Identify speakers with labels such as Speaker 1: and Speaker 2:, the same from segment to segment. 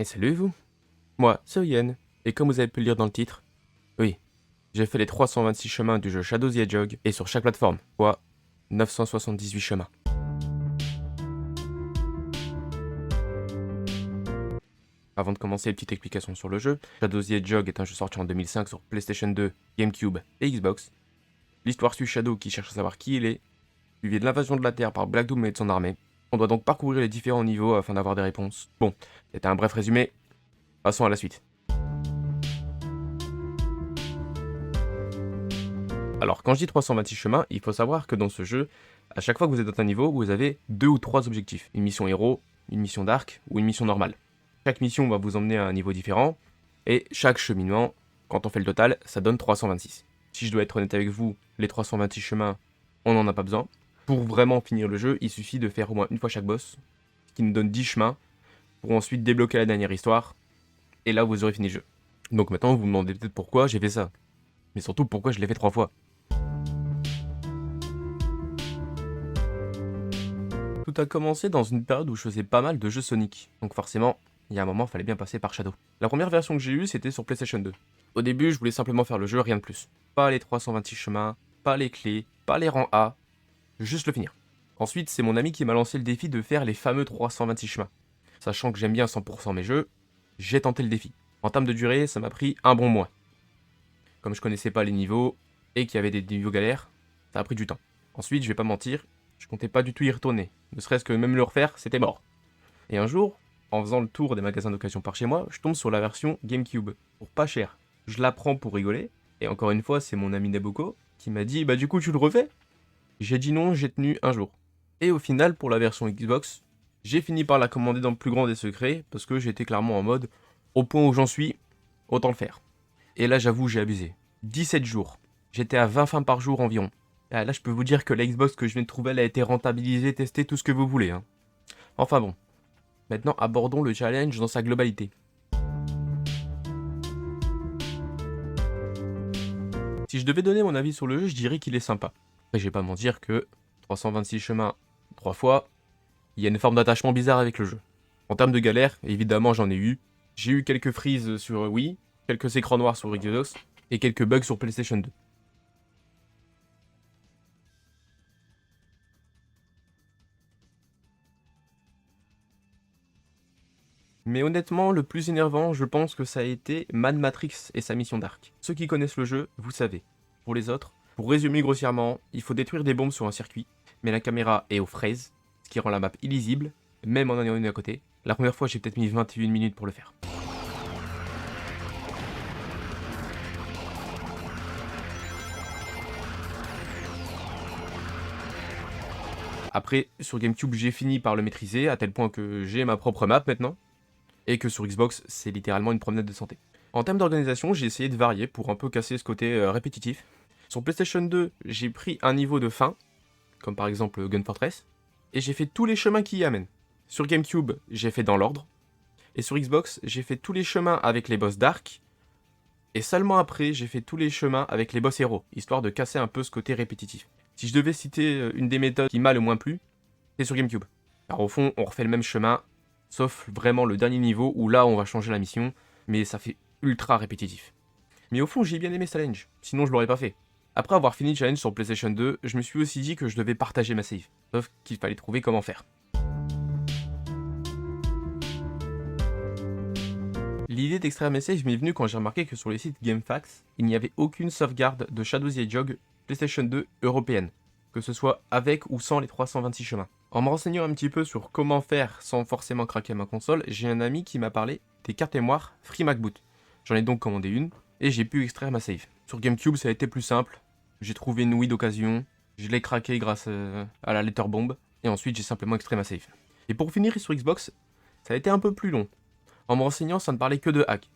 Speaker 1: salut vous. Moi, c'est Oyen, et comme vous avez pu le lire dans le titre, oui, j'ai fait les 326 chemins du jeu Shadow the Hedgehog, et sur chaque plateforme, soit 978 chemins. Avant de commencer, une petite explication sur le jeu. Shadow the Hedgehog est un jeu sorti en 2005 sur PlayStation 2, GameCube et Xbox. L'histoire suit Shadow qui cherche à savoir qui il est, suivi de l'invasion de la Terre par Black Doom et de son armée. On doit donc parcourir les différents niveaux afin d'avoir des réponses. Bon, c'était un bref résumé, passons à la suite. Alors, quand je dis 326 chemins, il faut savoir que dans ce jeu, à chaque fois que vous êtes dans un niveau, vous avez 2 ou 3 objectifs. Une mission héros, une mission d'arc ou une mission normale. Chaque mission va vous emmener à un niveau différent, et chaque cheminement, quand on fait le total, ça donne 326. Si je dois être honnête avec vous, les 326 chemins, on n'en a pas besoin. Pour vraiment finir le jeu, il suffit de faire au moins une fois chaque boss, ce qui nous donne 10 chemins, pour ensuite débloquer la dernière histoire, et là vous aurez fini le jeu. Donc maintenant vous vous demandez peut-être pourquoi j'ai fait ça, mais surtout pourquoi je l'ai fait 3 fois. Tout a commencé dans une période où je faisais pas mal de jeux Sonic, donc forcément, il y a un moment, il fallait bien passer par Shadow. La première version que j'ai eue, c'était sur PlayStation 2. Au début, je voulais simplement faire le jeu, rien de plus. Pas les 326 chemins, pas les clés, pas les rangs A, juste le finir. Ensuite, c'est mon ami qui m'a lancé le défi de faire les fameux 326 chemins. Sachant que j'aime bien 100% mes jeux, j'ai tenté le défi. En termes de durée, ça m'a pris un bon mois. Comme je connaissais pas les niveaux, et qu'il y avait des niveaux galères, ça a pris du temps. Ensuite, je vais pas mentir, je comptais pas du tout y retourner. Ne serait-ce que même le refaire, c'était mort. Et un jour, en faisant le tour des magasins d'occasion par chez moi, je tombe sur la version GameCube, pour pas cher. Je la prends pour rigoler, et encore une fois, c'est mon ami Nabucco qui m'a dit « Bah du coup, tu le refais ?» J'ai dit non, j'ai tenu un jour. Et au final, pour la version Xbox, j'ai fini par la commander dans le plus grand des secrets, parce que j'étais clairement en mode « Au point où j'en suis, autant le faire ». Et là, j'avoue, j'ai abusé. 17 jours. J'étais à 20 fins par jour environ. Ah, là, je peux vous dire que la Xbox que je viens de trouver, elle a été rentabilisée, testée, tout ce que vous voulez. Enfin bon. Maintenant, abordons le challenge dans sa globalité. Si je devais donner mon avis sur le jeu, je dirais qu'il est sympa. Après, je vais pas mentir que 326 chemins 3 fois, il y a une forme d'attachement bizarre avec le jeu. En termes de galère, évidemment, j'en ai eu. J'ai eu quelques freezes sur Wii, quelques écrans noirs sur Xbox, et quelques bugs sur PlayStation 2. Mais honnêtement, le plus énervant, je pense que ça a été Mad Matrix et sa mission d'arc. Ceux qui connaissent le jeu, vous savez. Pour les autres, pour résumer grossièrement, il faut détruire des bombes sur un circuit, mais la caméra est aux fraises, ce qui rend la map illisible, même en en ayant une à côté. La première fois, j'ai peut-être mis 21 minutes pour le faire. Après, sur GameCube, j'ai fini par le maîtriser, à tel point que j'ai ma propre map maintenant, et que sur Xbox, c'est littéralement une promenade de santé. En termes d'organisation, j'ai essayé de varier pour un peu casser ce côté répétitif. Sur PlayStation 2, j'ai pris un niveau de fin, comme par exemple Gun Fortress, et j'ai fait tous les chemins qui y amènent. Sur GameCube, j'ai fait dans l'ordre, et sur Xbox, j'ai fait tous les chemins avec les boss d'arc, et seulement après, j'ai fait tous les chemins avec les boss héros, histoire de casser un peu ce côté répétitif. Si je devais citer une des méthodes qui m'a le moins plu, c'est sur GameCube. Alors au fond, on refait le même chemin, sauf vraiment le dernier niveau où là on va changer la mission, mais ça fait ultra répétitif. Mais au fond j'ai bien aimé ce challenge, sinon je l'aurais pas fait. Après avoir fini le challenge sur PlayStation 2, je me suis aussi dit que je devais partager ma save, sauf qu'il fallait trouver comment faire. L'idée d'extraire mes saves m'est venue quand j'ai remarqué que sur les sites GameFAQs, il n'y avait aucune sauvegarde de Shadow the Hedgehog PlayStation 2 européenne, que ce soit avec ou sans les 326 chemins. En me renseignant un petit peu sur comment faire sans forcément craquer ma console, j'ai un ami qui m'a parlé des cartes mémoire Free MacBoot. J'en ai donc commandé une, et j'ai pu extraire ma save. Sur GameCube, ça a été plus simple. J'ai trouvé une Wii d'occasion, je l'ai craqué grâce à la Letter Bomb, et ensuite j'ai simplement extrait ma save. Et pour finir sur Xbox, ça a été un peu plus long. En me renseignant, ça ne parlait que de hack,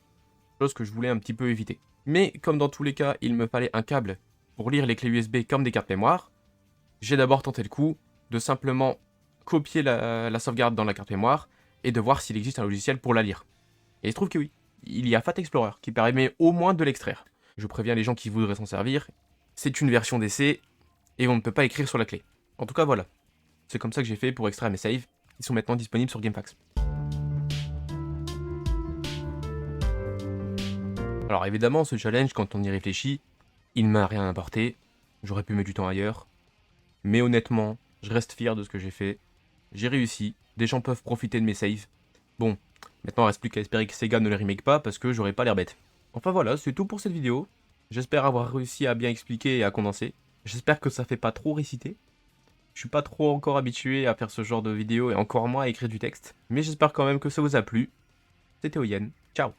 Speaker 1: chose que je voulais un petit peu éviter. Mais comme dans tous les cas, il me fallait un câble pour lire les clés USB comme des cartes mémoire, j'ai d'abord tenté le coup de simplement copier la sauvegarde dans la carte mémoire et de voir s'il existe un logiciel pour la lire. Et il se trouve que oui, il y a Fat Explorer qui permet au moins de l'extraire. Je préviens les gens qui voudraient s'en servir, c'est une version d'essai et on ne peut pas écrire sur la clé. En tout cas voilà, c'est comme ça que j'ai fait pour extraire mes saves, ils sont maintenant disponibles sur GameFAQs. Alors évidemment, ce challenge, quand on y réfléchit, il m'a rien apporté. J'aurais pu mettre du temps ailleurs. Mais honnêtement, je reste fier de ce que j'ai fait. J'ai réussi. Des gens peuvent profiter de mes saves. Bon, maintenant il reste plus qu'à espérer que Sega ne les remake pas parce que j'aurais pas l'air bête. Enfin voilà, c'est tout pour cette vidéo. J'espère avoir réussi à bien expliquer et à condenser. J'espère que ça fait pas trop réciter. Je suis pas trop encore habitué à faire ce genre de vidéo et encore moins à écrire du texte. Mais j'espère quand même que ça vous a plu. C'était Oyen. Ciao.